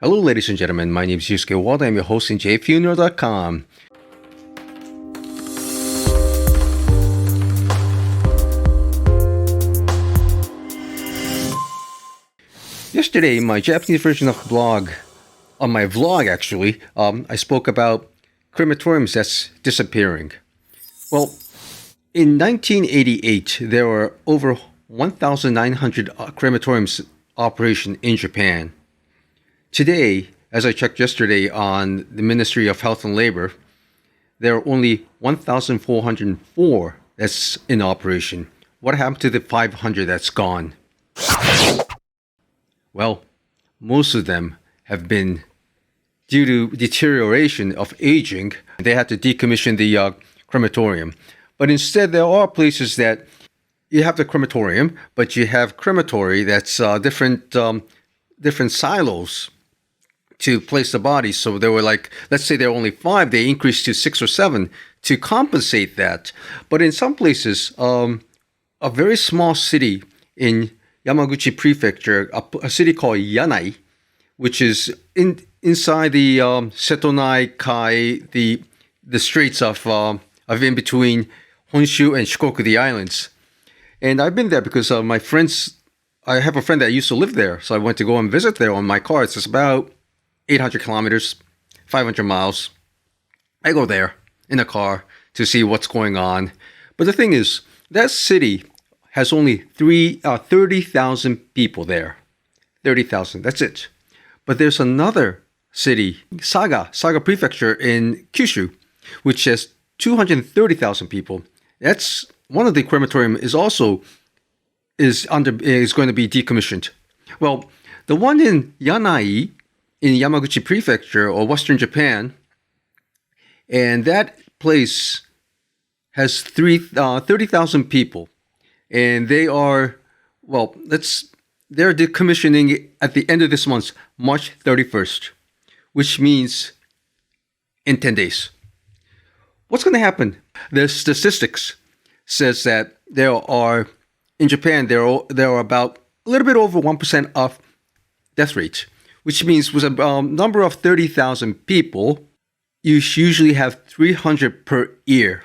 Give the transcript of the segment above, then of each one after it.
Hello, ladies and gentlemen. My name is Yusuke Wada. I'm your host in jfuneral.com. Yesterday, in my Japanese version of the blog, on my vlog actually, I spoke about crematoriums that's disappearing. Well, in 1988, there were over 1,900 crematoriums operation in Japan. Today, as I checked yesterday on the Ministry of Health and Labor, there are only 1,404 that's in operation. What happened to the 500 that's gone? Well, most of them have been, due to deterioration of aging, they had to decommission the crematorium. But instead, there are places that you have the crematorium, but you have crematory that's different silos to place the bodies. So there were let's say there were only 5, they increased to 6 or 7 to compensate that. But in some places, a very small city in Yamaguchi Prefecture, a city called Yanai, which is inside the Setonai Kai, the straits of in between Honshu and Shikoku, the islands. And I've been there because I have a friend that used to live there, so I went to go and visit there on my car. It's about 800 kilometers, 500 miles. I go there in a car to see what's going on. But the thing is, that city has only 30,000 people there. 30,000, that's it. But there's another city, Saga Prefecture in Kyushu, which has 230,000 people. That's one of the crematorium is going to be decommissioned. Well, the one in Yanai, in Yamaguchi Prefecture or Western Japan, and that place has 30,000 people, and they are they're decommissioning at the end of this month, March 31st, which means in 10 days. What's going to happen? The statistics says that in Japan there are about a little bit over 1% of death rate, which means with a number of 30,000 people, you usually have 300 per year.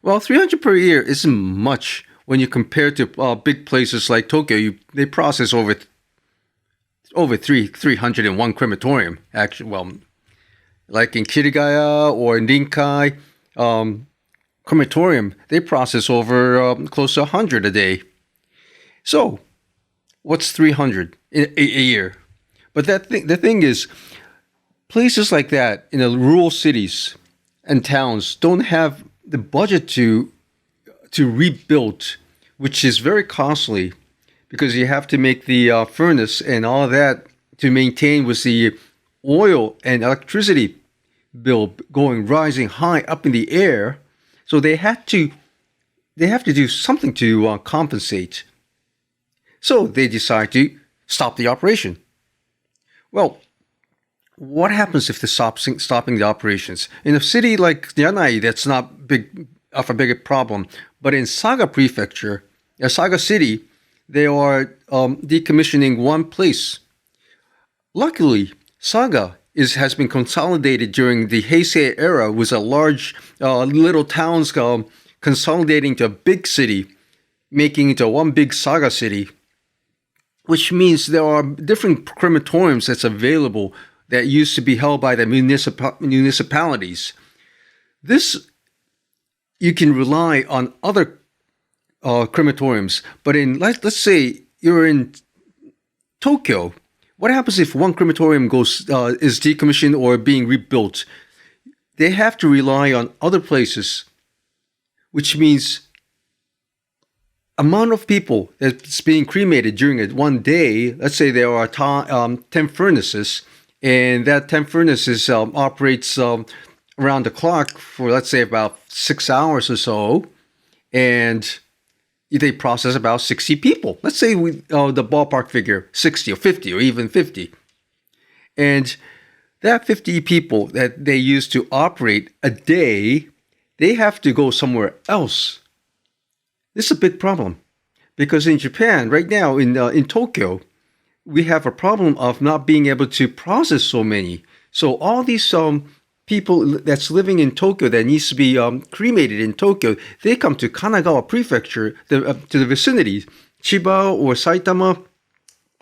Well, 300 per year isn't much when you compare to big places like Tokyo. They process over 301 crematorium. Actually, well, like in Kirigaya or in Rinkai, crematorium, they process over close to 100 a day. So, what's 300 in a year? But the thing is, places like that in the rural cities and towns don't have the budget to rebuild, which is very costly because you have to make the furnace and all of that to maintain with the oil and electricity bill rising high up in the air. So they have to do something to compensate. So they decide to stop the operation. Well, what happens if they stopping the operations? In a city like Yanai, that's not a big problem. But in Saga Prefecture, Saga City, they are decommissioning one place. Luckily, Saga has been consolidated during the Heisei era with a large little towns consolidating to a big city, making it one big Saga City, which means there are different crematoriums that's available that used to be held by the municipalities. This, you can rely on other crematoriums, but let's say you're in Tokyo. What happens if one crematorium is decommissioned or being rebuilt? They have to rely on other places, which means amount of people that's being cremated during one day. Let's say there are 10 furnaces, and that 10 furnaces operates around the clock for, let's say, about 6 hours or so, and they process about 60 people. Let's say the ballpark figure, 60 or 50 or even 50. And that 50 people that they use to operate a day, they have to go somewhere else. This is a big problem because in Japan right now, in Tokyo, we have a problem of not being able to process so many. So all these people that's living in Tokyo that needs to be cremated in Tokyo, they come to Kanagawa Prefecture, to the vicinity, Chiba or Saitama,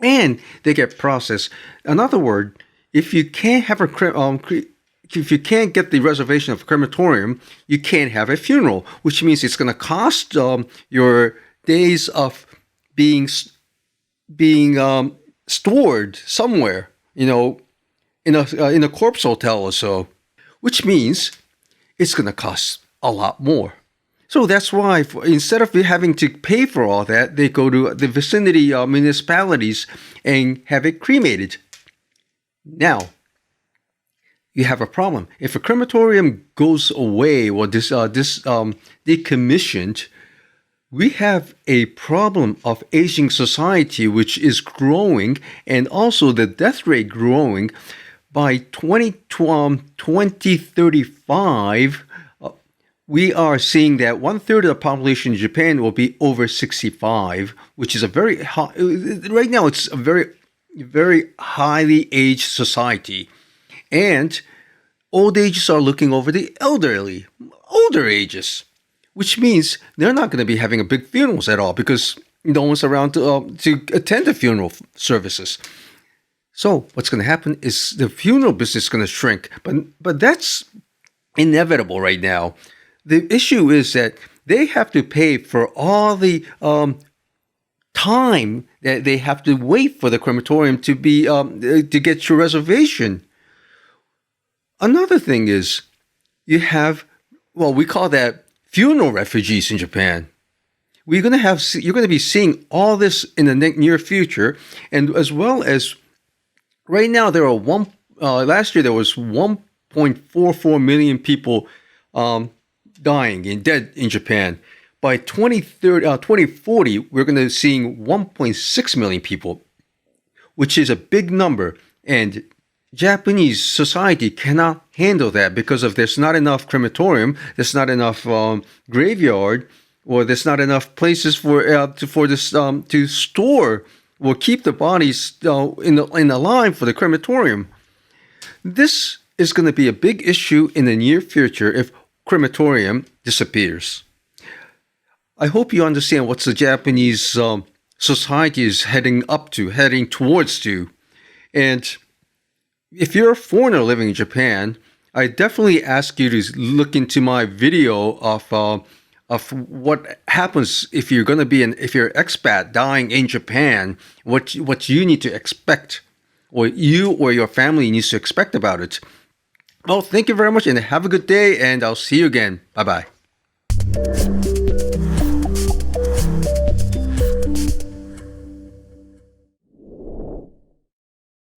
and they get processed. In other words, if you can't have if you can't get the reservation of a crematorium, you can't have a funeral, which means it's going to cost your days of being stored somewhere, in a corpse hotel or so, which means it's going to cost a lot more. So that's why, instead of having to pay for all that, they go to the vicinity municipalities and have it cremated. Now, you have a problem. If a crematorium goes away or decommissioned, we have a problem of aging society, which is growing, and also the death rate growing. By 2035, we are seeing that 1/3 of the population in Japan will be over 65, which is a very high. Right now, it's a very, very highly aged society, and old ages are looking over the elderly, older ages, which means they're not going to be having a big funerals at all because no one's around to attend the funeral services. So what's going to happen is the funeral business is going to shrink, but that's inevitable right now. The issue is that they have to pay for all the time that they have to wait for the crematorium to be to get your reservation. Another thing is you have, we call that funeral refugees in Japan. You're going to be seeing all this in the near future, and as well as right now there are last year there was 1.44 million people dying and dead in Japan. By 2040, we're going to be seeing 1.6 million people, which is a big number. And Japanese society cannot handle that because there's not enough crematorium, there's not enough graveyard, or there's not enough places for this to store or keep the bodies in the line for the crematorium. This is going to be a big issue in the near future if crematorium disappears. I hope you understand what the Japanese society is heading towards to. And if you're a foreigner living in Japan, I definitely ask you to look into my video of what happens if you're an expat dying in Japan, what you need to expect, or you or your family needs to expect about it. Well, thank you very much and have a good day, and I'll see you again. Bye-bye.